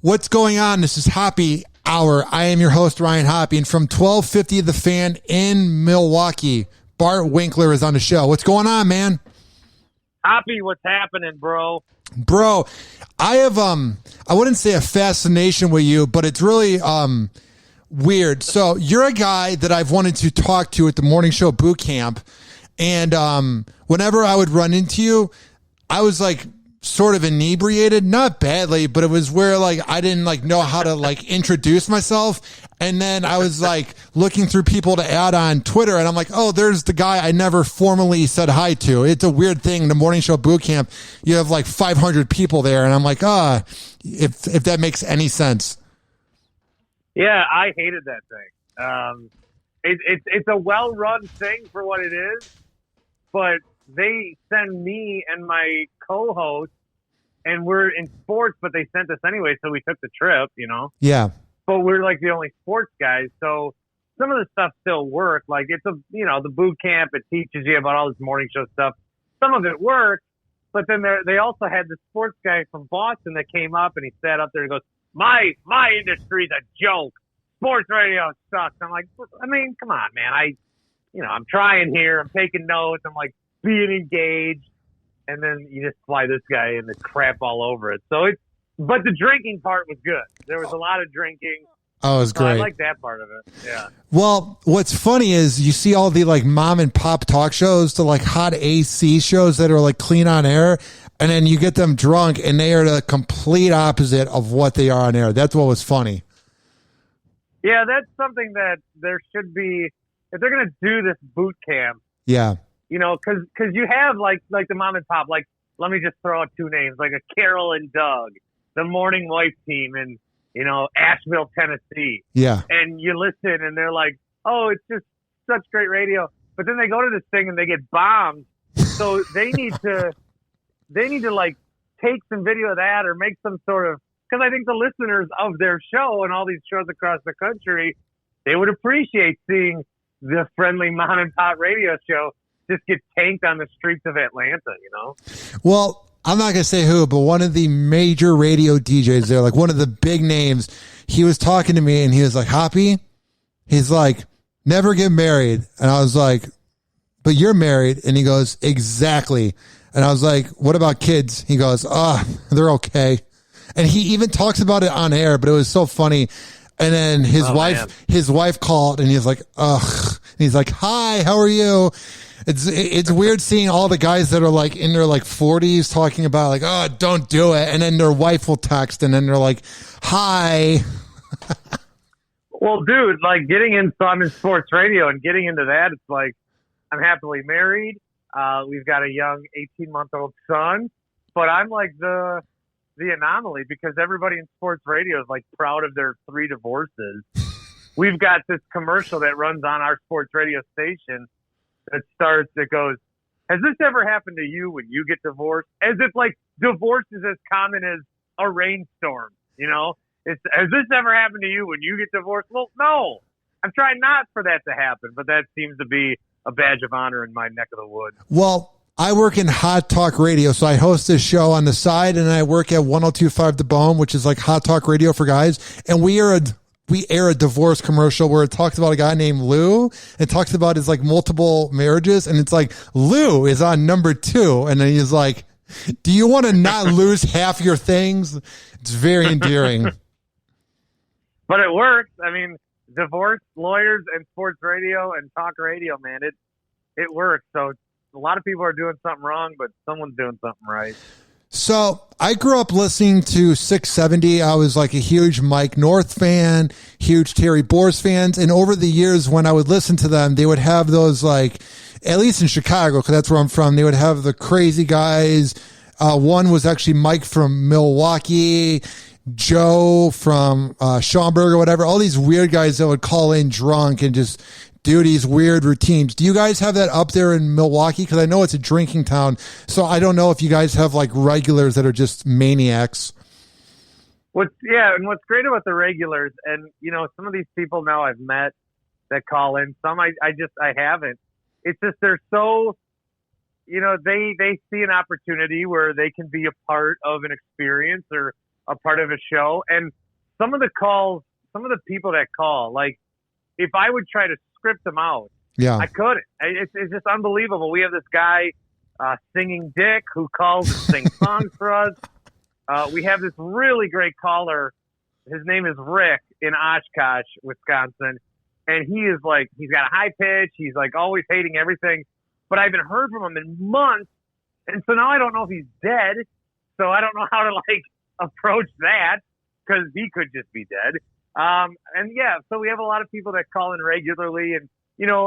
What's going on? This is Hoppy Hour. I am your host, Ryan Hoppy, and from 1250 The Fan in Milwaukee, Bart Winkler is on the show. What's going on, man? Hoppy, what's happening, bro? Bro, I have, I wouldn't say a fascination with you, but it's really, weird. So you're a guy that I've wanted to talk to at the morning show boot camp. And, whenever I would run into you, I was like, sort of inebriated, not badly, but it was where like I didn't like know how to like introduce myself. And then I was like looking through people to add on Twitter, and I'm like, oh, there's the guy I never formally said hi to. It's a weird thing. The morning show boot camp, you have like 500 people there, and I'm like, if that makes any sense. Yeah, I hated that thing. It's a well-run thing for what it is, but they send me and my co-host, and we're in sports, but they sent us anyway, so we took the trip, you know? Yeah. But we're like the only sports guys, so some of the stuff still works. Like, it's the boot camp, it teaches you about all this morning show stuff. Some of it works, but then they also had the sports guy from Boston that came up, and he sat up there and goes, my industry's a joke. Sports radio sucks. I'm like, I mean, come on, man. I'm trying here. I'm taking notes. I'm like, being engaged, and then you just fly this guy and the crap all over it. So but the drinking part was good. There was a lot of drinking. Oh, it was great. I like that part of it. Yeah. Well, what's funny is you see all the like mom and pop talk shows to like hot AC shows that are like clean on air, and then you get them drunk and they are the complete opposite of what they are on air. That's what was funny. Yeah, that's something that there should be if they're going to do this boot camp. Yeah. You know, because you have like the mom and pop, like, let me just throw out two names, like a Carol and Doug, the Morning Wife team in, Asheville, Tennessee. Yeah. And you listen and they're like, oh, it's just such great radio. But then they go to this thing and they get bombed. So they need to like take some video of that or make some sort of, because I think the listeners of their show and all these shows across the country, they would appreciate seeing the friendly mom and pop radio show just get tanked on the streets of Atlanta, Well, I'm not going to say who, but one of the major radio DJs there, like one of the big names, he was talking to me and he was like, Hoppy, he's like, never get married. And I was like, but you're married. And he goes, exactly. And I was like, what about kids? He goes, they're okay. And he even talks about it on air, but it was so funny. And then his wife called and he's like, ugh. And he's like, hi, how are you? It's weird seeing all the guys that are like in their like 40s talking about like, oh, don't do it. And then their wife will text and then they're like, hi. Well, dude, like so I'm in sports radio and getting into that, it's like I'm happily married. We've got a young 18-month-old son, but I'm like the anomaly because everybody in sports radio is like proud of their 3 divorces. We've got this commercial that runs on our sports radio station that goes, has this ever happened to you when you get divorced? As if like divorce is as common as a rainstorm, has this ever happened to you when you get divorced? Well, no, I'm trying not for that to happen, but that seems to be a badge of honor in my neck of the woods. Well, I work in hot talk radio, so I host this show on the side, and I work at 102.5 The Bone, which is like hot talk radio for guys, and we air a divorce commercial where it talks about a guy named Lou. It talks about his like multiple marriages, and it's like Lou is on number 2, and then he's like, do you want to not lose half your things? It's very endearing. But it works. I mean, divorce lawyers and sports radio and talk radio, man, it works. So a lot of people are doing something wrong, but someone's doing something right. So I grew up listening to 670. I was like a huge Mike North fan, huge Terry Boers fans. And over the years, when I would listen to them, they would have those like, at least in Chicago, because that's where I'm from, they would have the crazy guys. One was actually Mike from Milwaukee, Joe from Schaumburg or whatever. All these weird guys that would call in drunk and just do these weird routines. Do you guys have that up there in Milwaukee? Because I know it's a drinking town, so I don't know if you guys have like regulars that are just maniacs. What's great about the regulars, and some of these people now I've met that call in. Some I haven't. It's just they're so, they see an opportunity where they can be a part of an experience or a part of a show. And some of the people that call, like if I would try to script them out, I couldn't. It's just unbelievable. We have this guy, Singing Dick, who calls and sings songs for us. We have this really great caller. His name is Rick in Oshkosh, Wisconsin. And he's got a high pitch. He's like always hating everything. But I haven't heard from him in months. And so now I don't know if he's dead. So I don't know how to approach that because he could just be dead. So we have a lot of people that call in regularly. And,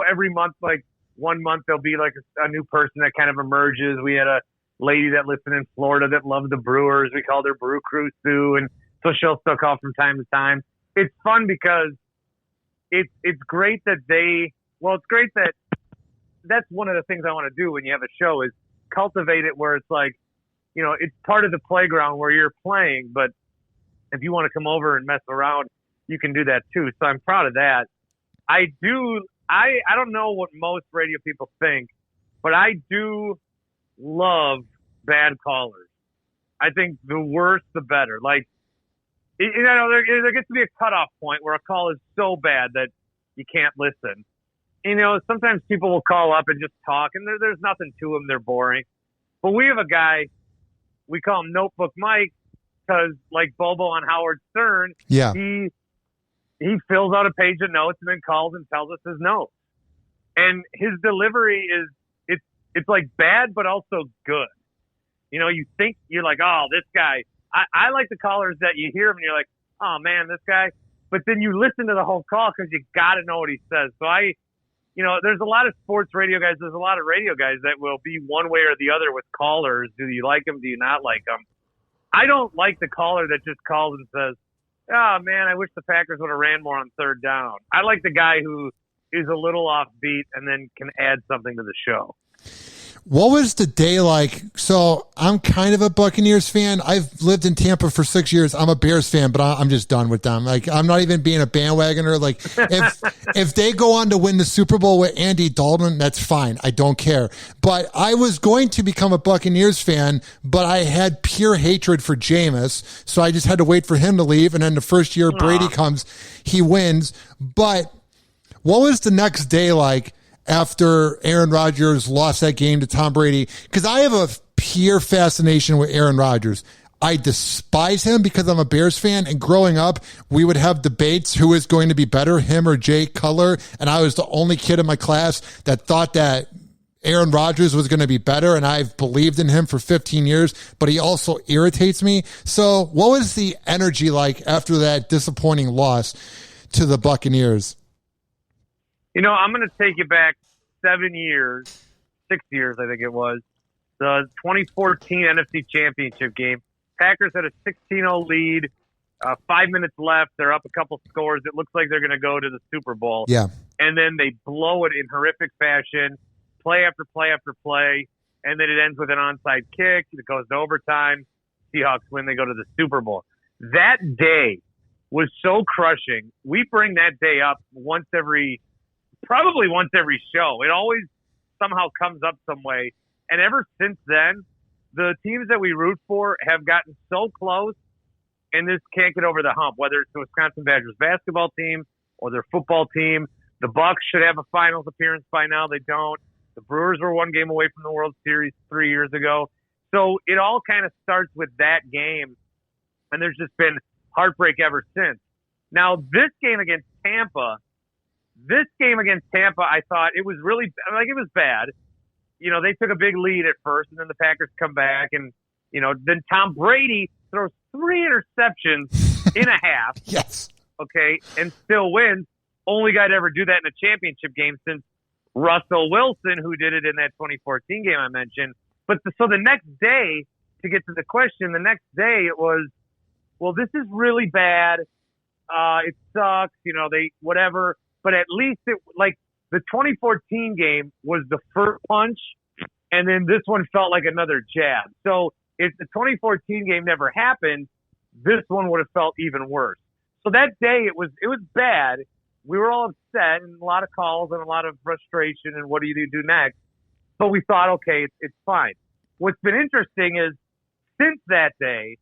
every month, 1 month, there'll be a new person that kind of emerges. We had a lady that lived in Florida that loved the Brewers. We called her Brew Crew Sue. And so she'll still call from time to time. It's fun because it's great that it's great that that's one of the things I want to do when you have a show is cultivate it where it's it's part of the playground where you're playing, but if you want to come over and mess around, you can do that too. So I'm proud of that. I don't know what most radio people think, but I do love bad callers. I think the worse, the better. There gets to be a cutoff point where a call is so bad that you can't listen. Sometimes people will call up and just talk, and there's nothing to them. They're boring. But we have a guy, we call him Notebook Mike, because like Bobo on Howard Stern, he fills out a page of notes and then calls and tells us his notes. And his delivery is it's like bad but also good. You think you're like, oh, this guy. I like the callers that you hear him and you're like, oh man, this guy. But then you listen to the whole call because you got to know what he says. So there's a lot of sports radio guys. There's a lot of radio guys that will be one way or the other with callers. Do you like them? Do you not like them? I don't like the caller that just calls and says, oh man, I wish the Packers would have ran more on third down. I like the guy who is a little offbeat and then can add something to the show. What was the day like? So I'm kind of a Buccaneers fan. I've lived in Tampa for 6 years. I'm a Bears fan, but I'm just done with them. I'm not even being a bandwagoner. If they go on to win the Super Bowl with Andy Dalton, that's fine. I don't care. But I was going to become a Buccaneers fan, but I had pure hatred for Jameis. So I just had to wait for him to leave. And then the first year Brady comes, he wins. But what was the next day like after Aaron Rodgers lost that game to Tom Brady? Because I have a pure fascination with Aaron Rodgers. I despise him because I'm a Bears fan, and growing up, we would have debates who is going to be better, him or Jay Cutler, and I was the only kid in my class that thought that Aaron Rodgers was going to be better, and I've believed in him for 15 years, but he also irritates me. So what was the energy like after that disappointing loss to the Buccaneers? I'm going to take you back 6 years, I think it was. The 2014 NFC Championship game. Packers had a 16-0 lead, 5 minutes left. They're up a couple scores. It looks like they're going to go to the Super Bowl. Yeah. And then they blow it in horrific fashion, play after play after play, and then it ends with an onside kick. It goes to overtime. Seahawks win. They go to the Super Bowl. That day was so crushing. We bring that day up probably once every show. It always somehow comes up some way. And ever since then, the teams that we root for have gotten so close, and this can't get over the hump, whether it's the Wisconsin Badgers basketball team or their football team. The Bucks should have a finals appearance by now. They don't. The Brewers were one game away from the World Series 3 years ago. So it all kind of starts with that game, and there's just been heartbreak ever since. Now, this game against Tampa, I thought it was really it was bad. They took a big lead at first, and then the Packers come back, and then Tom Brady throws 3 interceptions in a half. Yes. Okay, and still wins. Only guy to ever do that in a championship game since Russell Wilson, who did it in that 2014 game I mentioned. But so the next day, to get to the question, the next day it was, well, this is really bad. It sucks. They whatever. But at least the 2014 game was the first punch, and then this one felt like another jab. So if the 2014 game never happened, this one would have felt even worse. So that day it was bad. We were all upset and a lot of calls and a lot of frustration and what do you do next? But we thought, okay, it's fine. What's been interesting is since that day,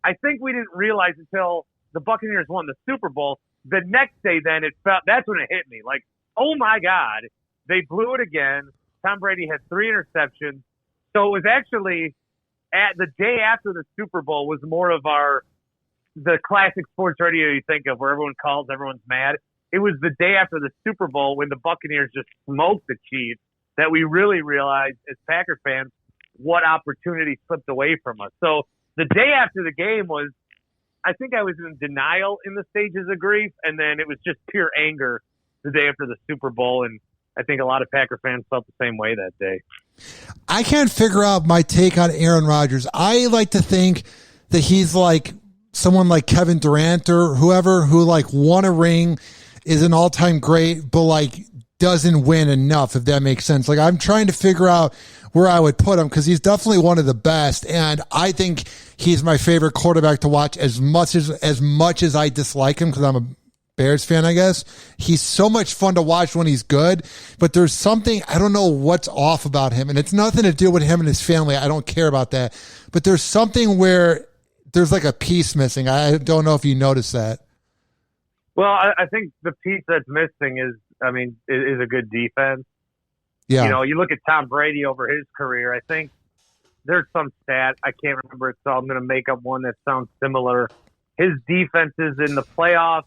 I think we didn't realize until the Buccaneers won the Super Bowl. The next day, then that's when it hit me. Like, oh my God, they blew it again. Tom Brady had 3 interceptions. So it was actually at the day after the Super Bowl was more of the classic sports radio you think of where everyone calls, everyone's mad. It was the day after the Super Bowl when the Buccaneers just smoked the Chiefs that we really realized as Packer fans what opportunity slipped away from us. So the day after the game was, I think I was in denial in the stages of grief, and then it was just pure anger the day after the Super Bowl, and I think a lot of Packer fans felt the same way that day. I can't figure out my take on Aaron Rodgers. I like to think that he's like someone like Kevin Durant or whoever who like won a ring, is an all-time great, but like doesn't win enough, if that makes sense. Like I'm trying to figure out where I would put him because he's definitely one of the best, and I think he's my favorite quarterback to watch as much as I dislike him because I'm a Bears fan, I guess. He's so much fun to watch when he's good, but there's something, I don't know what's off about him, and it's nothing to do with him and his family. I don't care about that, but there's something where there's like a piece missing. I don't know if you noticed that. Well, I think the piece that's missing is a good defense. Yeah. You know, you look at Tom Brady over his career, I think there's some stat, I can't remember it, so I'm going to make up one that sounds similar. His defenses in the playoffs,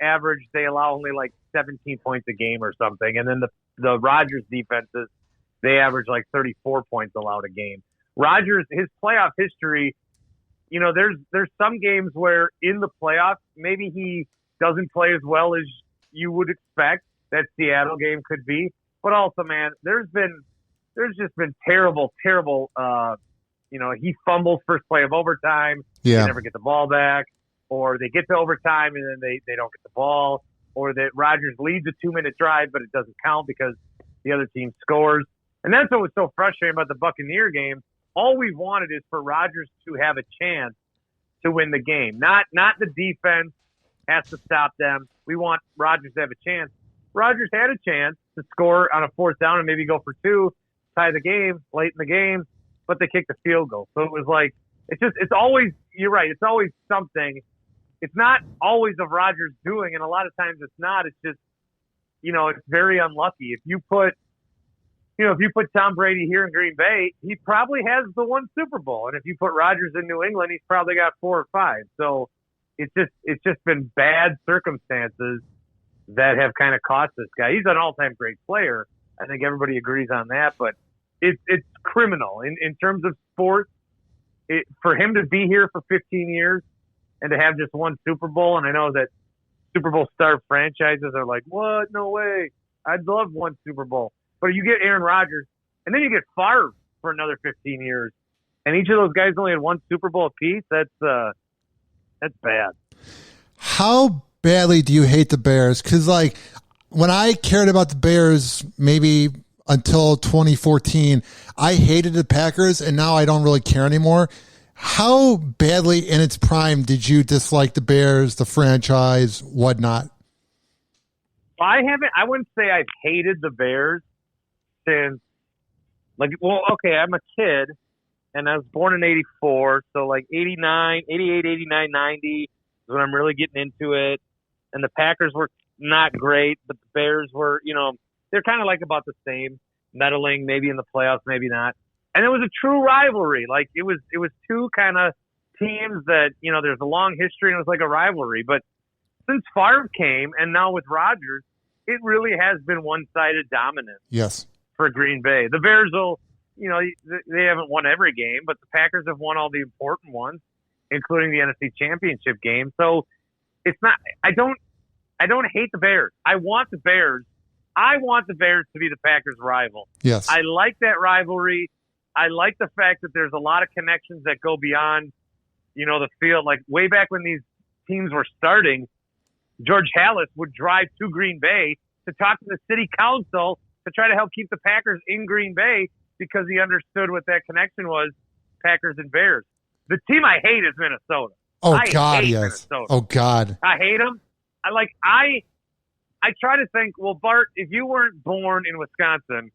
average, they allow only like 17 points a game or something. And then the Rodgers defenses, they average like 34 points allowed a game. Rodgers, his playoff history, you know, there's some games where in the playoffs, maybe he doesn't play as well as you would expect. That Seattle game could be. But also, man, there's just been terrible, he fumbles first play of overtime. Yeah. They never get the ball back. Or they get to overtime and then they don't get the ball. Or that Rodgers leads a 2-minute drive, but it doesn't count because the other team scores. And that's what was so frustrating about the Buccaneer game. All we wanted is for Rodgers to have a chance to win the game. Not the defense has to stop them. We want Rodgers to have a chance. Rodgers had a chance to score on a 4th down and maybe go for 2, tie the game late in the game, but they kicked the field goal. So it was like, it's always, you're right, it's always something. It's not always of Rodgers doing, and a lot of times it's not. It's just, it's very unlucky. If you put Tom Brady here in Green Bay, he probably has the 1 Super Bowl. And if you put Rodgers in New England, he's probably got 4 or 5. So it's just been bad circumstances that have kind of cost this guy. He's an all-time great player. I think everybody agrees on that, but it's criminal in terms of sports. For him to be here for 15 years and to have just 1 Super Bowl, and I know that Super Bowl star franchises are like, what? No way. I'd love 1 Super Bowl. But you get Aaron Rodgers, and then you get Favre for another 15 years, and each of those guys only had 1 Super Bowl apiece. That's bad. How badly do you hate the Bears? Because, like, when I cared about the Bears, maybe until 2014, I hated the Packers, and now I don't really care anymore. How badly in its prime did you dislike the Bears, the franchise, whatnot? I wouldn't say I've hated the Bears since, I'm a kid, and I was born in 84, so like 89, 88, 89, 90 is when I'm really getting into it. And the Packers were not great, but the Bears were, they're kind of like about the same, meddling, maybe in the playoffs, maybe not. And it was a true rivalry. Like it was 2 kind of teams that, there's a long history and it was like a rivalry. But since Favre came and now with Rodgers, it really has been one-sided dominance. Yes. For Green Bay. The Bears will, they haven't won every game, but the Packers have won all the important ones, including the NFC Championship game. So it's not, I don't hate the Bears. I want the Bears to be the Packers' rival. Yes. I like that rivalry. I like the fact that there's a lot of connections that go beyond, the field. Like way back when these teams were starting, George Halas would drive to Green Bay to talk to the city council to try to help keep the Packers in Green Bay because he understood what that connection was, Packers and Bears. The team I hate is Minnesota. Oh, I God, hate yes. Minnesota. Oh, God. I hate them. I try to think, well, Bart, if you weren't born in Wisconsin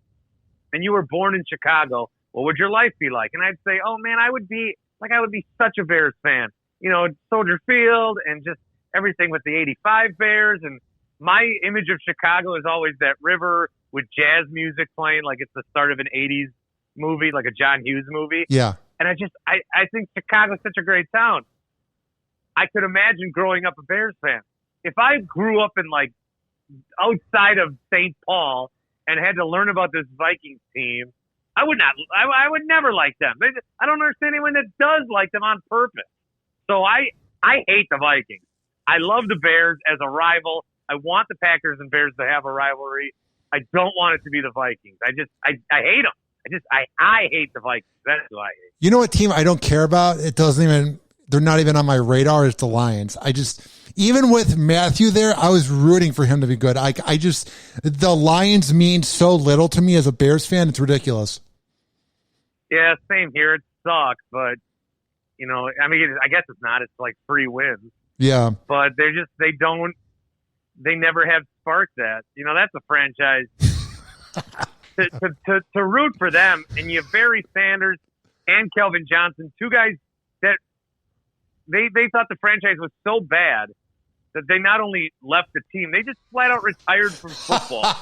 and you were born in Chicago, what would your life be like? And I'd say, oh, man, I would be like I would be such a Bears fan. You know, Soldier Field and just everything with the 85 Bears. And my image of Chicago is always that river with jazz music playing like it's the start of an 80s movie, like a John Hughes movie. Yeah. And I think Chicago's such a great town. I could imagine growing up a Bears fan. If I grew up in like outside of St. Paul and had to learn about this Vikings team, I would never like them. I don't understand anyone that does like them on purpose. So I hate the Vikings. I love the Bears as a rival. I want the Packers and Bears to have a rivalry. I don't want it to be the Vikings. I hate them. I hate the Vikings. That's who I hate. You know what team I don't care about? They're not even on my radar. It's the Lions. Even with Matthew there, I was rooting for him to be good. The Lions mean so little to me as a Bears fan. It's ridiculous. Yeah, same here. It sucks, but you know, I mean, I guess it's not. It's like free wins. Yeah. But they never have sparked that. You know, that's a franchise to root for them. And you have Barry Sanders and Kelvin Johnson, two guys that they thought the franchise was so bad that they not only left the team, they just flat out retired from football.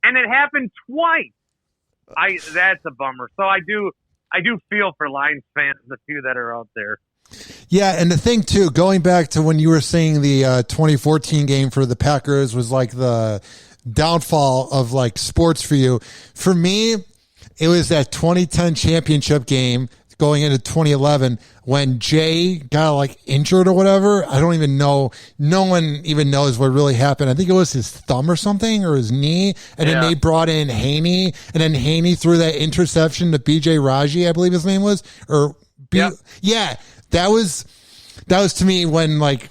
And it happened twice. That's a bummer. So I do feel for Lions fans, the few that are out there. Yeah, and the thing too, going back to when you were saying the 2014 game for the Packers was like the downfall of like sports for you. For me, it was that 2010 championship game going into 2011 when Jay got like injured or whatever. I don't even know. No one even knows what really happened. I think it was his thumb or something or his knee. And then they brought in Haney, and then Haney threw that interception to BJ Raji, I believe his name was, yeah. That was to me when, like,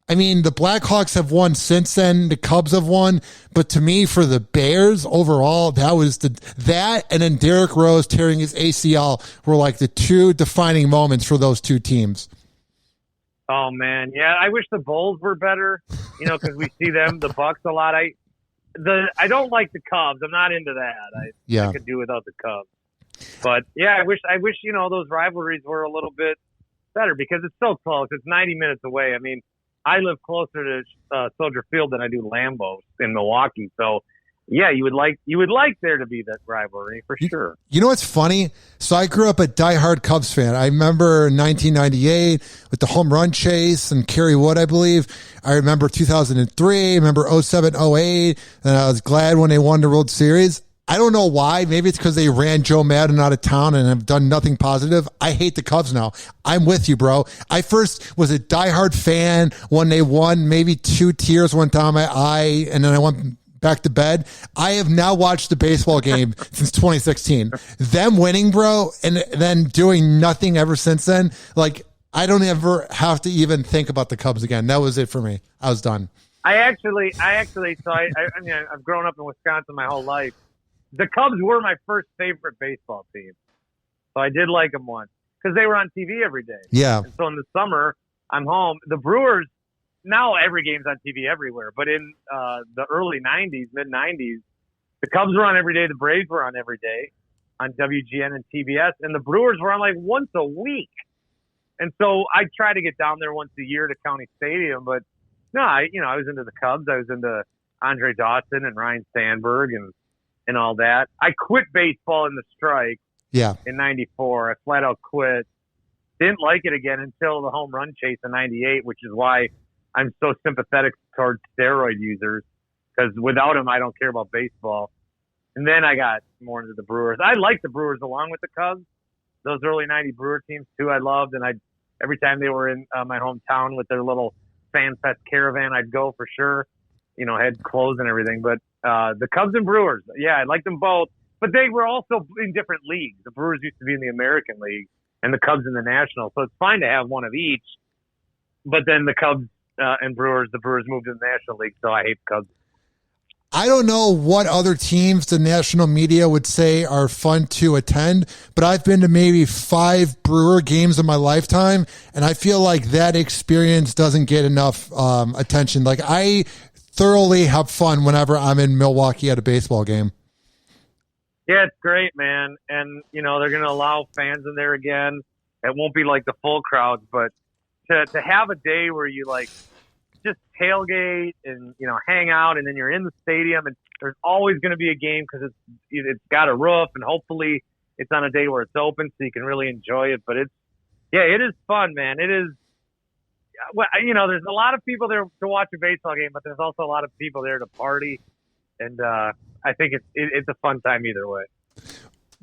I mean, the Blackhawks have won since then. The Cubs have won. But to me, for the Bears overall, that was that and then Derrick Rose tearing his ACL were like the two defining moments for those two teams. Oh, man. Yeah, I wish the Bulls were better, you know, because we see them, the Bucks, a lot. I don't like the Cubs. I'm not into that. I could do without the Cubs. But, yeah, I wish, you know, those rivalries were a little bit better because it's so close. It's 90 minutes away. I mean, I live closer to Soldier Field than I do Lambeau in Milwaukee. So, yeah, you would like there to be that rivalry for sure. You know what's funny? So I grew up a diehard Cubs fan. I remember 1998 with the home run chase and Kerry Wood, I believe. I remember 2003. I remember 07, 08. And I was glad when they won the World Series. I don't know why. Maybe it's because they ran Joe Madden out of town and have done nothing positive. I hate the Cubs now. I'm with you, bro. I first was a diehard fan when they won. Maybe 2 tears went down my eye, and then I went back to bed. I have now watched the baseball game since 2016. Them winning, bro, and then doing nothing ever since then. Like, I don't ever have to even think about the Cubs again. That was it for me. I was done. I mean, I've grown up in Wisconsin my whole life. The Cubs were my first favorite baseball team. So I did like them once because they were on TV every day. Yeah. And so in the summer, I'm home. The Brewers, now every game's on TV everywhere. But in the early 90s, mid-90s, the Cubs were on every day. The Braves were on every day on WGN and TBS. And the Brewers were on like once a week. And so I try to get down there once a year to County Stadium. But no, I was into the Cubs. I was into Andre Dawson and Ryan Sandberg and all that. I quit baseball in the strike in 94. I flat out quit. Didn't like it again until the home run chase in 98, which is why I'm so sympathetic towards steroid users, because without them, I don't care about baseball. And then I got more into the Brewers. I liked the Brewers along with the Cubs. Those early 90 Brewer teams, too, I loved. And every time they were in my hometown with their little Fan Fest caravan, I'd go for sure. You know, had clothes and everything. But the Cubs and Brewers, yeah, I liked them both. But they were also in different leagues. The Brewers used to be in the American League and the Cubs in the National. So it's fine to have one of each. But then the Cubs and Brewers, the Brewers moved to the National League, so I hate the Cubs. I don't know what other teams the national media would say are fun to attend, but I've been to maybe 5 Brewer games in my lifetime, and I feel like that experience doesn't get enough attention. Like, I thoroughly have fun whenever I'm in Milwaukee at a baseball game. Yeah, it's great, man. And, you know, they're going to allow fans in there again. It won't be like the full crowds, but to have a day where you like just tailgate and hang out, and then you're in the stadium, and there's always going to be a game because it's got a roof, and hopefully it's on a day where it's open so you can really enjoy it. But it is fun, man. It is. Well, there's a lot of people there to watch a baseball game, but there's also a lot of people there to party, and I think it's a fun time either way.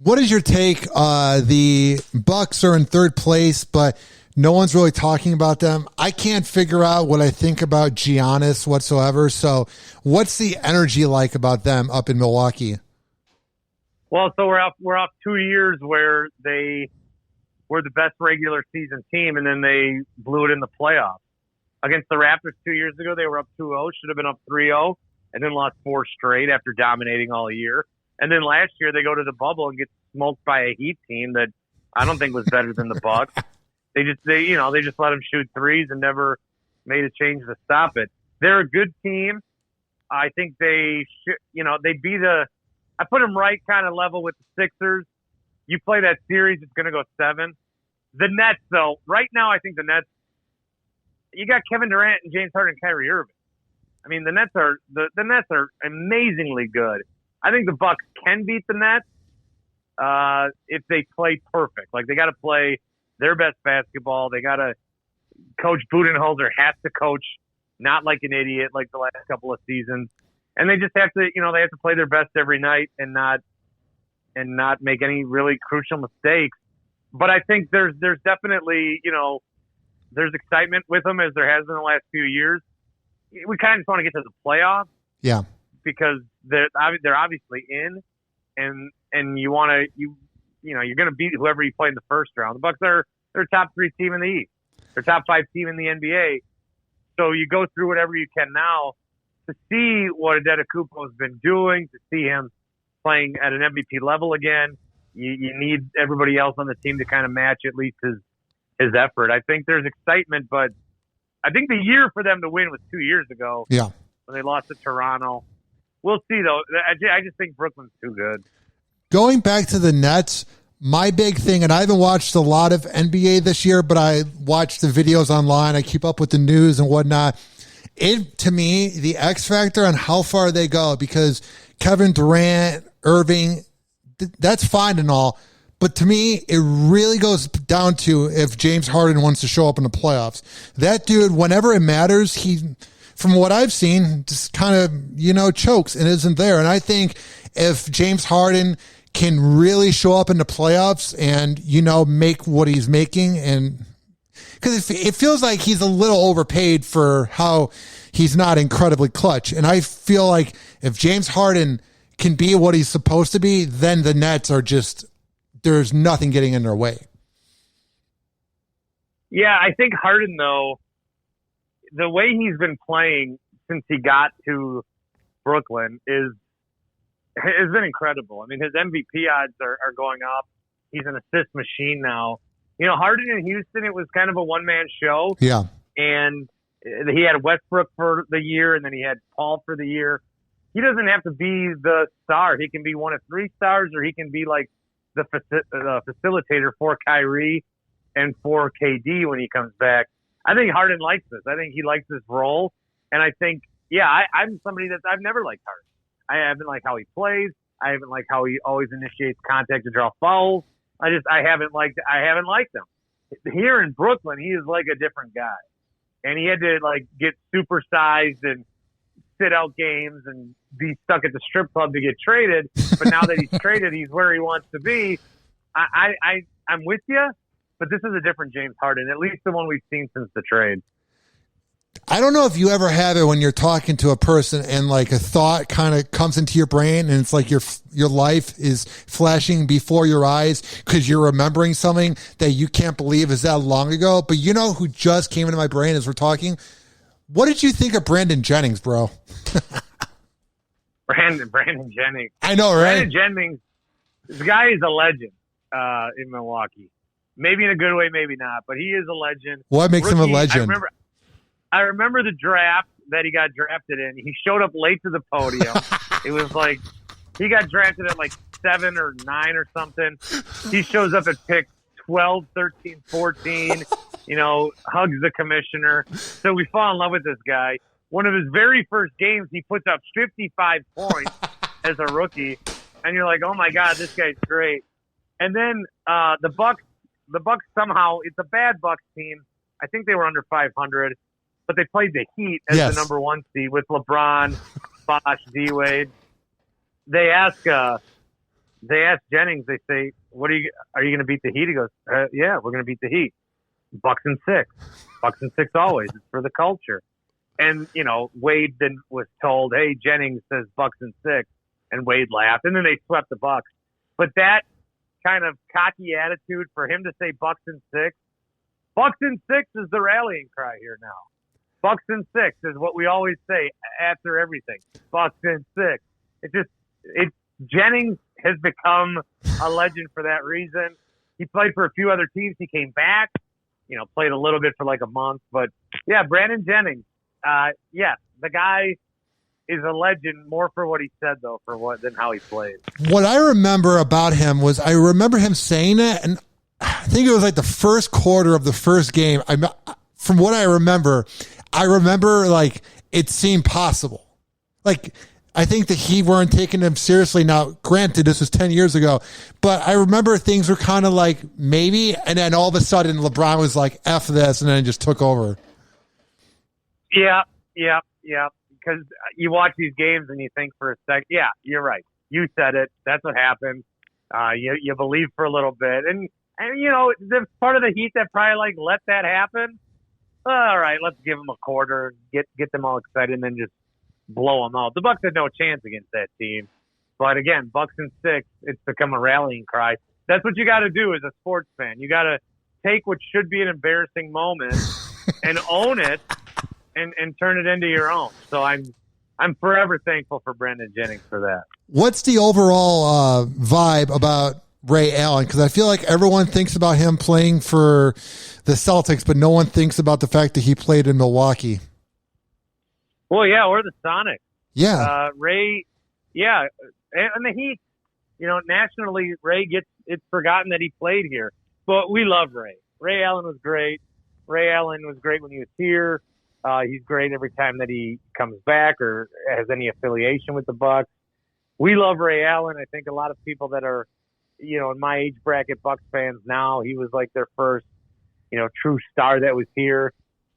What is your take? The Bucks are in third place, but no one's really talking about them. I can't figure out what I think about Giannis whatsoever. So what's the energy like about them up in Milwaukee? Well, so we're off 2 years where they were the best regular season team, and then they blew it in the playoffs. Against the Raptors 2 years ago, they were up 2-0, should have been up 3-0, and then lost 4 straight after dominating all year. And then last year they go to the bubble and get smoked by a Heat team that I don't think was better than the Bucks. They just let them shoot threes and never made a change to stop it. They're a good team. I think they should, they'd be I put them right kind of level with the Sixers. You play that series, it's going to go 7. The Nets, though, right now I think the Nets, you got Kevin Durant and James Harden and Kyrie Irving. I mean, the Nets are amazingly good. I think the Bucks can beat the Nets if they play perfect. Like, they got to play their best basketball. They got to Coach Budenholzer has to coach not like an idiot like the last couple of seasons. And they just have to, they have to play their best every night and not make any really crucial mistakes. But I think there's definitely, there's excitement with them as there has been the last few years. We kind of just want to get to the playoffs. Yeah. Because they're obviously in, and you're going to beat whoever you play in the first round. The Bucks they're a top 3 team in the East. They're top 5 team in the NBA. So you go through whatever you can now to see what Adetokounmpo has been doing, to see him playing at an MVP level again. You need everybody else on the team to kind of match at least his effort. I think there's excitement, but I think the year for them to win was 2 years ago. Yeah. When they lost to Toronto. We'll see, though. I just think Brooklyn's too good. Going back to the Nets, my big thing, and I haven't watched a lot of NBA this year, but I watch the videos online. I keep up with the news and whatnot. To me, the X factor on how far they go, because Kevin Durant, Irving, that's fine and all. But to me, it really goes down to if James Harden wants to show up in the playoffs. That dude, whenever it matters, from what I've seen, just kind of, chokes and isn't there. And I think if James Harden can really show up in the playoffs and, make what he's making, and because it feels like he's a little overpaid for how he's not incredibly clutch. And I feel like if James Harden can be what he's supposed to be, then the Nets are just, there's nothing getting in their way. Yeah, I think Harden, though, the way he's been playing since he got to Brooklyn has been incredible. I mean, his MVP odds are going up. He's an assist machine now. Harden in Houston, it was kind of a one-man show. Yeah. And he had Westbrook for the year, and then he had Paul for the year. He doesn't have to be the star. He can be one of 3 stars, or he can be like the facilitator for Kyrie and for KD when he comes back. I think Harden likes this. I think he likes this role. And I think, I'm somebody I've never liked Harden. I haven't liked how he plays. I haven't liked how he always initiates contact to draw fouls. I haven't liked him. Here in Brooklyn, he is like a different guy. And he had to get supersized and sit out games and be stuck at the strip club to get traded. But now that he's traded, he's where he wants to be. I'm with you. But this is a different James Harden, at least the one we've seen since the trade. I don't know if you ever have it when you're talking to a person and a thought kind of comes into your brain and it's like your life is flashing before your eyes because you're remembering something that you can't believe is that long ago. But you know who just came into my brain as we're talking? What did you think of Brandon Jennings, bro? Brandon Jennings. I know, right? Brandon Jennings, this guy is a legend in Milwaukee. Maybe in a good way, maybe not, but he is a legend. What makes him a legend? I remember the draft that he got drafted in. He showed up late to the podium. It was he got drafted at 7 or 9 or something. He shows up at pick 12, 13, 14, hugs the commissioner. So we fall in love with this guy. One of his very first games, he puts up 55 points as a rookie. And you're like, oh, my God, this guy's great. And then the Bucks somehow, it's a bad Bucks team. I think they were under 500, but they played the Heat as the number 1 seed with LeBron, Bosh, D-Wade. They ask Jennings, they say, are you going to beat the Heat? He goes, yeah, we're going to beat the Heat. Bucks and 6. Bucks and 6 always. It's for the culture. And, Wade then was told, hey, Jennings says Bucks and 6. And Wade laughed. And then they swept the Bucks. But that kind of cocky attitude for him to say Bucks and 6 is the rallying cry here now. Bucks and 6 is what we always say after everything. Bucks and 6. Jennings has become a legend for that reason. He played for a few other teams. He came back, played a little bit for like a month. But yeah, Brandon Jennings. The guy is a legend more for what he said though, than how he played. What I remember about him was I remember him saying it, and I think it was like the first quarter of the first game. From what I remember like it seemed possible. Like I think the Heat weren't taking him seriously. Now, granted, this was 10 years ago, but I remember things were kind of like maybe, and then all of a sudden LeBron was like, F this, and then it just took over. Yeah. Because you watch these games and you think for a second, yeah, you're right. You said it. That's what happened. You believe for a little bit. And there's part of the Heat that probably like let that happen. All right, let's give them a quarter, get them all excited, and then just blow them out. The Bucks had no chance against that team. But again, Bucks and 6, it's become a rallying cry. That's what you got to do as a sports fan. You got to take what should be an embarrassing moment and own it and turn it into your own. So I'm forever thankful for Brandon Jennings for that. What's the overall vibe about Ray Allen? Because I feel like everyone thinks about him playing for the Celtics, but no one thinks about the fact that he played in Milwaukee. Well, yeah, or the Sonics. Yeah. Ray, yeah. And the Heat, nationally, it's forgotten that he played here. But we love Ray. Ray Allen was great. Ray Allen was great when he was here. He's great every time that he comes back or has any affiliation with the Bucks. We love Ray Allen. I think a lot of people that are, in my age bracket Bucks fans now, he was like their first, true star that was here.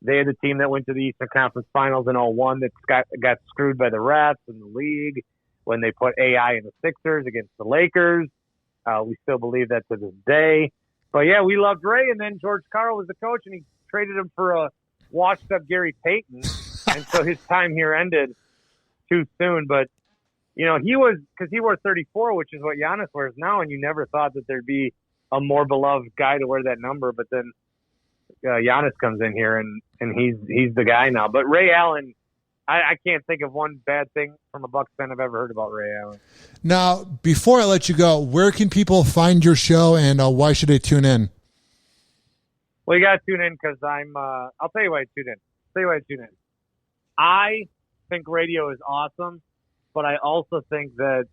They had the team that went to the Eastern Conference Finals in 2001 that got screwed by the refs in the league when they put AI in the Sixers against the Lakers. We still believe that to this day. But yeah, we loved Ray. And then George Karl was the coach, and he traded him for a washed-up Gary Payton. And so his time here ended too soon. But, he wore 34, which is what Giannis wears now, and you never thought that there'd be a more beloved guy to wear that number. But then Giannis comes in here, and he's the guy now. But Ray Allen, I can't think of one bad thing from a Bucks fan I've ever heard about Ray Allen. Now, before I let you go, where can people find your show, and why should they tune in? Well, you got to tune in because I'll tell you why I tune in. I think radio is awesome, but I also think that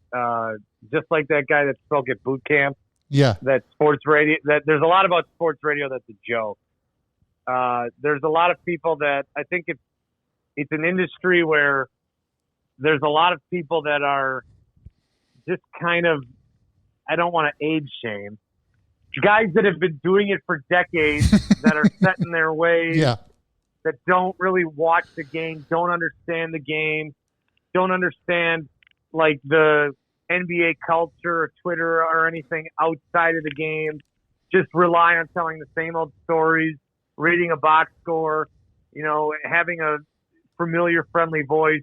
just like that guy that spoke at boot camp, that sports radio, that there's a lot about sports radio that's a joke. There's a lot of people that I think it's an industry where there's a lot of people that are just kind of, I don't want to age shame, guys that have been doing it for decades that are set in their ways, that don't really watch the game, don't understand the game, don't understand like the NBA culture or Twitter or anything outside of the game, just rely on telling the same old stories, reading a box score, having a familiar, friendly voice,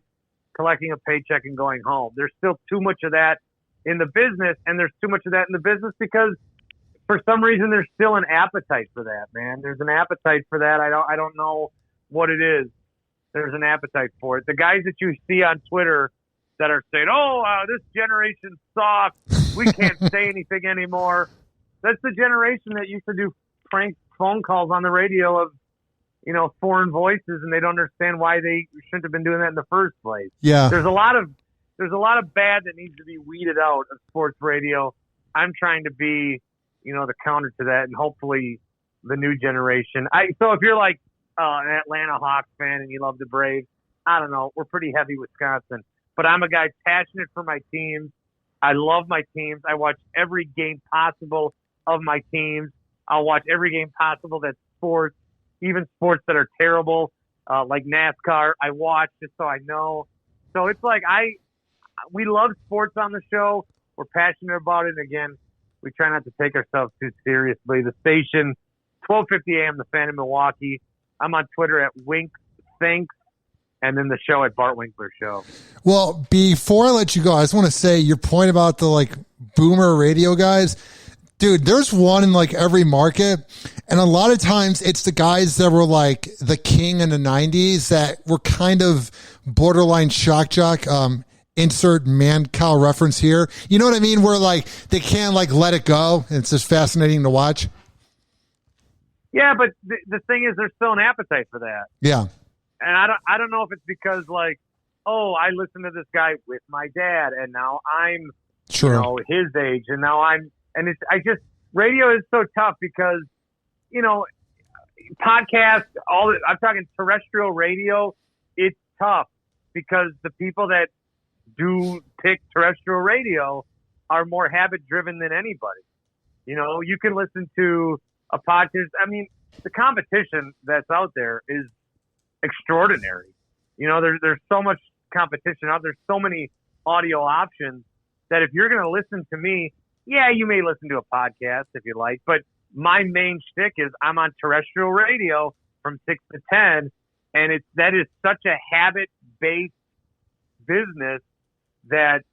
collecting a paycheck and going home. There's still too much of that in the business, and there's too much of that in the business because for some reason there's still an appetite for that, man. There's an appetite for that. I don't know what it is. There's an appetite for it. The guys that you see on Twitter that are saying, this generation's soft, we can't say anything anymore. That's the generation that used to do prank phone calls on the radio of, foreign voices, and they don't understand why they shouldn't have been doing that in the first place. Yeah. There's a lot of bad that needs to be weeded out of sports radio. I'm trying to be the counter to that, and hopefully the new generation. So if you're like an Atlanta Hawks fan and you love the Braves, I don't know, we're pretty heavy Wisconsin. But I'm a guy passionate for my teams. I love my teams. I watch every game possible of my teams. I'll watch every game possible that's sports, even sports that are terrible, like NASCAR. I watch just so I know. So it's like we love sports on the show. We're passionate about it. Again, we try not to take ourselves too seriously. The station, 12:50 a.m. The Fan in Milwaukee. I'm on Twitter at WinkThinks, and then the show at Bart Winkler Show. Well, before I let you go, I just want to say your point about the boomer radio guys. Dude, there's one in every market, and a lot of times it's the guys that were the king in the 90s that were kind of borderline shock jock. Insert man cow reference here. You know what I mean? Where they can't let it go. It's just fascinating to watch. Yeah, but the thing is, there's still an appetite for that. Yeah. And I don't know if it's because I listened to this guy with my dad, and now I'm his age, and now radio is so tough because podcasts, I'm talking terrestrial radio, it's tough because the people that do pick terrestrial radio are more habit driven than anybody. You can listen to a podcast. I mean, the competition that's out there is extraordinary. There's so much competition out there, so many audio options that if you're going to listen to me, yeah, you may listen to a podcast if you like, but my main shtick is I'm on terrestrial radio from 6 to 10, and that is such a habit-based business that,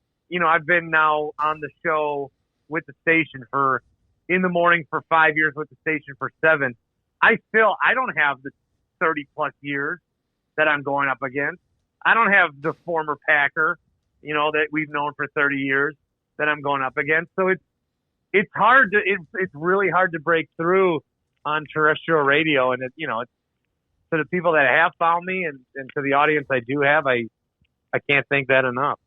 I've been now on the show with the station in the morning for 5 years, with the station for 7. I don't have the 30-plus years that I'm going up against. I don't have the former Packer, that we've known for 30 years that I'm going up against. So it's hard it's really hard to break through on terrestrial radio. And it's to the people that have found me and to the audience I do have, I can't thank that enough.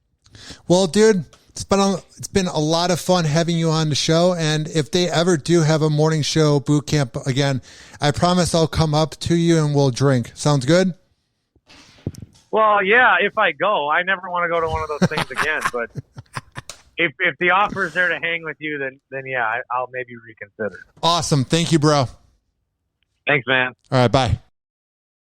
Well, dude, it's been a lot of fun having you on the show. And if they ever do have a morning show boot camp again, I promise I'll come up to you and we'll drink. Sounds good? Well, yeah, if I go. I never want to go to one of those things again, but if the offer is there to hang with you, then yeah, I'll maybe reconsider. Awesome. Thank you, bro. Thanks, man. All right, bye.